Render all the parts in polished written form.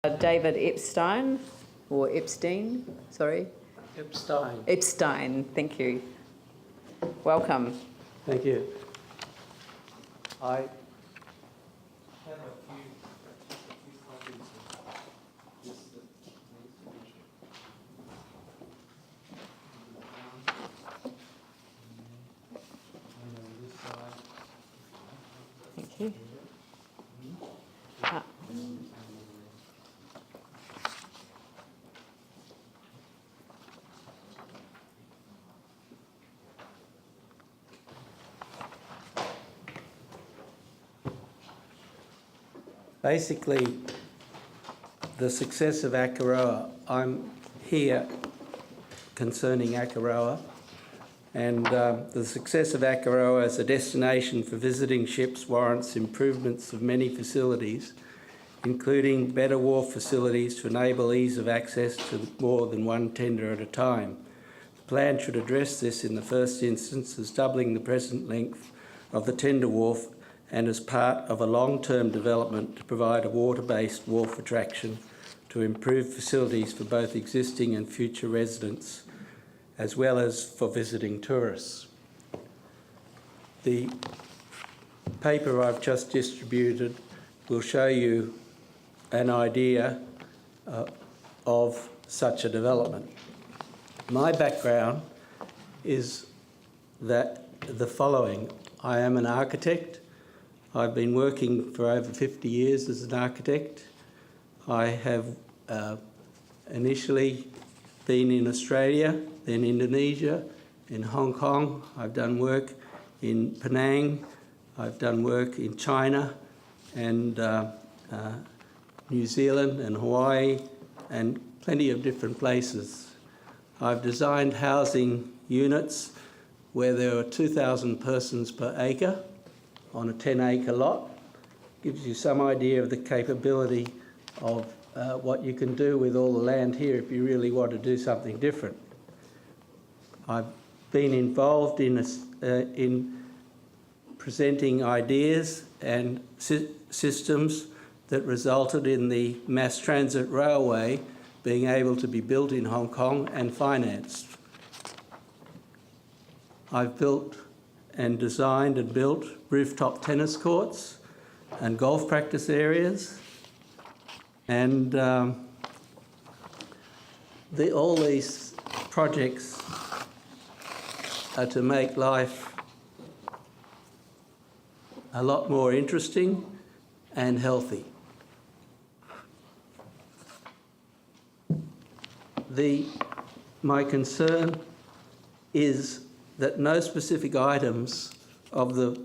David Epstein, or Epstein, sorry. Epstein. Epstein, thank you. Welcome. Thank you. I have a few copies of this that needs to be and on this side. Thank you. Basically, the success of Akaroa, I'm here concerning Akaroa, and the success of Akaroa as a destination for visiting ships warrants improvements of many facilities, including better wharf facilities to enable ease of access to more than one tender at a time. The plan should address this in the first instance as doubling the present length of the tender wharf and as part of a long-term development to provide a water-based wharf attraction to improve facilities for both existing and future residents, as well as for visiting tourists. The paper I've just distributed will show you an idea of such a development. My background is that the following. I am an architect. I've been working for over 50 years as an architect. I have initially been in Australia, then Indonesia, in Hong Kong. I've done work in Penang. I've done work in China and New Zealand and Hawaii and plenty of different places. I've designed housing units where there are 2,000 persons per acre on a 10-acre lot. Gives you some idea of the capability of what you can do with all the land here if you really want to do something different. I've been involved in presenting ideas and systems that resulted in the mass transit railway being able to be built in Hong Kong and financed. I've built and designed and built rooftop tennis courts and golf practice areas, and all these projects are to make life a lot more interesting and healthy. My concern is that no specific items of the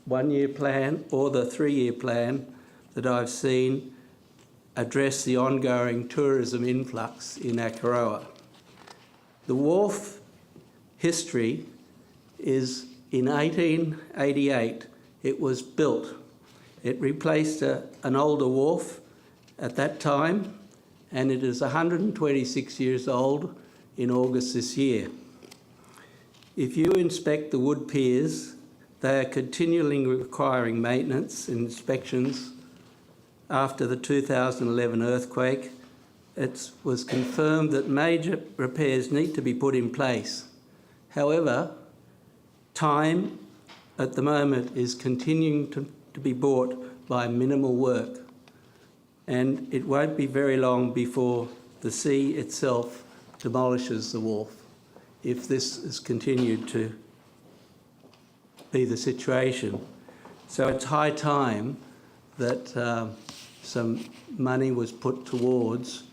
one-year plan or the three-year plan that I've seen address the ongoing tourism influx in Akaroa. The wharf history is in 1888 it was built. It replaced an older wharf at that time, and it is 126 years old in August this year. If you inspect the wood piers, they are continually requiring maintenance and inspections. After the 2011 earthquake, it was confirmed that major repairs need to be put in place. However, time at the moment is continuing to be bought by minimal work, and it won't be very long before the sea itself demolishes the wharf, if this is continued to be the situation. So it's high time that some money was put towards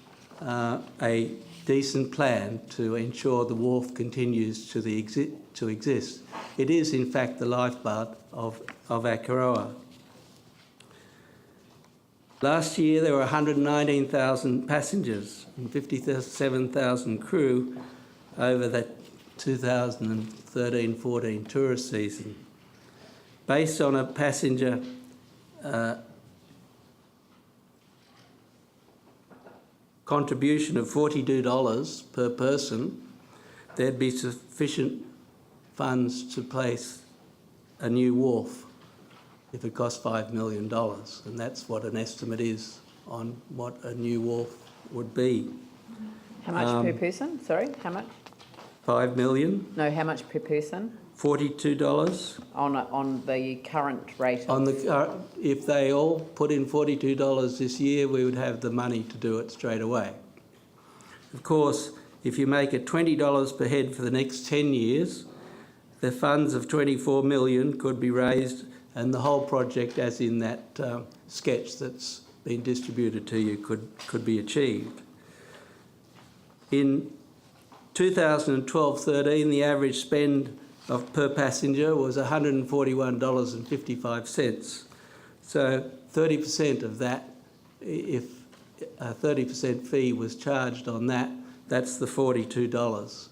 a decent plan to ensure the wharf continues to exist. It is, in fact, the lifeblood of Akaroa. Last year, there were 119,000 passengers and 57,000 crew over that 2013-14 tourist season. Based on a passenger contribution of $42 per person, there'd be sufficient funds to place a new wharf if it cost $5 million, and that's what an estimate is on what a new wharf would be. How much per person? Sorry, how much? 5 million, No, how much per person? $42. On the current rate of... On the if they all put in $42 this year, we would have the money to do it straight away. Of course, if you make it $20 per head for the next 10 years, the funds of 24 million could be raised, and the whole project, as in that sketch that's been distributed to you, could be achieved. In 2012-13, the average spend per passenger was $141.55. So 30% of that, if a 30% fee was charged on that, that's the $42.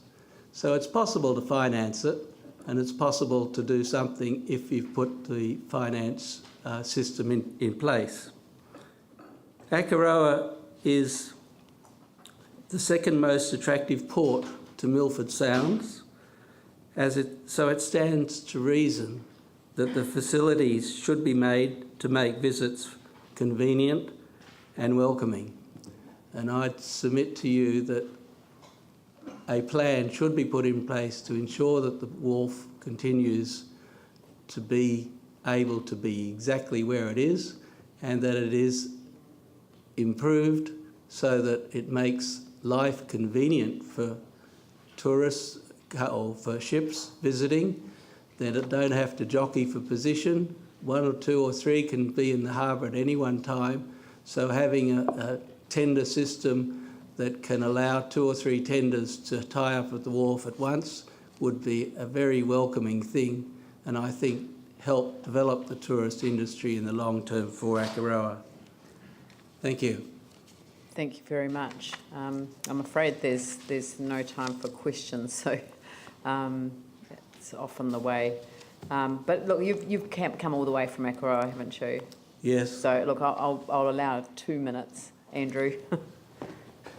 So it's possible to finance it, and it's possible to do something if you've put the finance system in place. Akaroa is the second most attractive port to Milford Sounds, so it stands to reason that the facilities should be made to make visits convenient and welcoming. And I'd submit to you that a plan should be put in place to ensure that the wharf continues to be able to be exactly where it is, and that it is improved so that it makes life convenient for tourists or for ships visiting, that it don't have to jockey for position. 1 or 2 or 3 can be in the harbour at any one time. So having a tender system that can allow 2 or 3 tenders to tie up at the wharf at once would be a very welcoming thing, and I think help develop the tourist industry in the long term for Akaroa. Thank you. Thank you very much. I'm afraid there's no time for questions, so it's often the way. But look, you've come all the way from Akaroa, haven't you? Yes. So look, I'll allow 2 minutes, Andrew.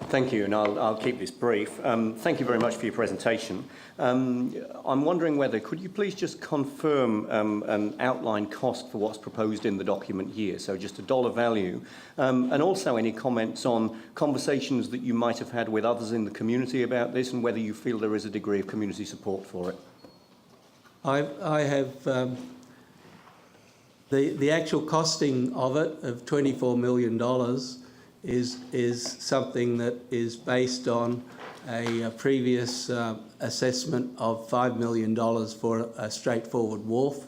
Thank you, and I'll keep this brief. Thank you very much for your presentation. I'm wondering whether, could you please just confirm an outline cost for what's proposed in the document here, so just a dollar value, and also any comments on conversations that you might have had with others in the community about this, and whether you feel there is a degree of community support for it. I have the actual costing of it, of $24 million, is something that is based on a previous assessment of $5 million for a straightforward wharf,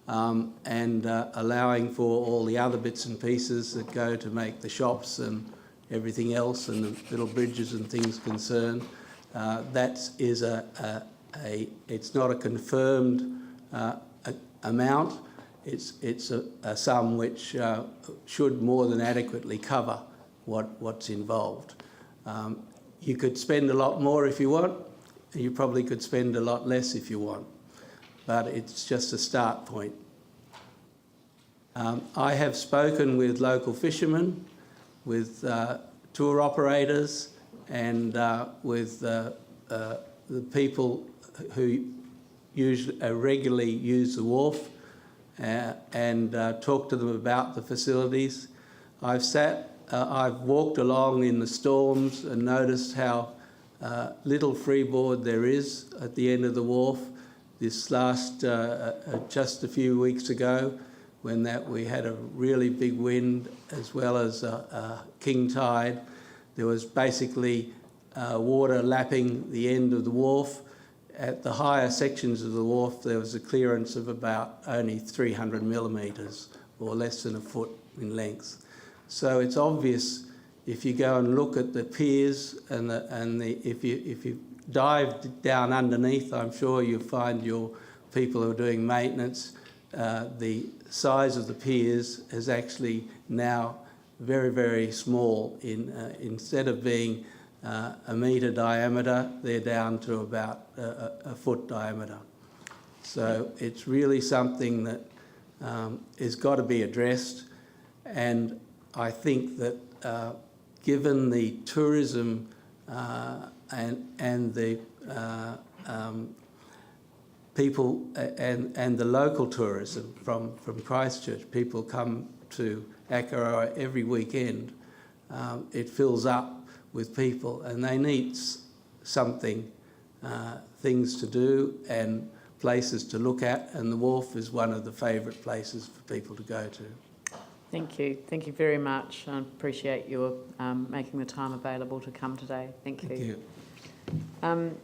and allowing for all the other bits and pieces that go to make the shops and everything else and the little bridges and things concerned. That is it's not a confirmed amount. It's a sum which should more than adequately cover what's involved. You could spend a lot more if you want. You probably could spend a lot less if you want, but it's just a start point. I have spoken with local fishermen, with tour operators, and with the people who regularly use the wharf, and talked to them about the facilities. I've walked along in the storms and noticed how little freeboard there is at the end of the wharf. This last, just a few weeks ago, when we had a really big wind as well as a king tide, there was basically water lapping the end of the wharf. At the higher sections of the wharf, there was a clearance of about only 300 millimetres, or less than a foot in length. So it's obvious if you go and look at the piers if you dive down underneath, I'm sure you'll find your people who are doing maintenance. The size of the piers is actually now very, very small. Instead of being a metre diameter, they're down to about a foot diameter. So it's really something that has got to be addressed, and I think that given the tourism and the people and the local tourism from Christchurch, people come to Akaroa every weekend. it fills up with people, and they need something, things to do and places to look at, and the wharf is one of the favourite places for people to go to. Thank you. Thank you very much. I appreciate your making the time available to come today. Thank you. Thank you.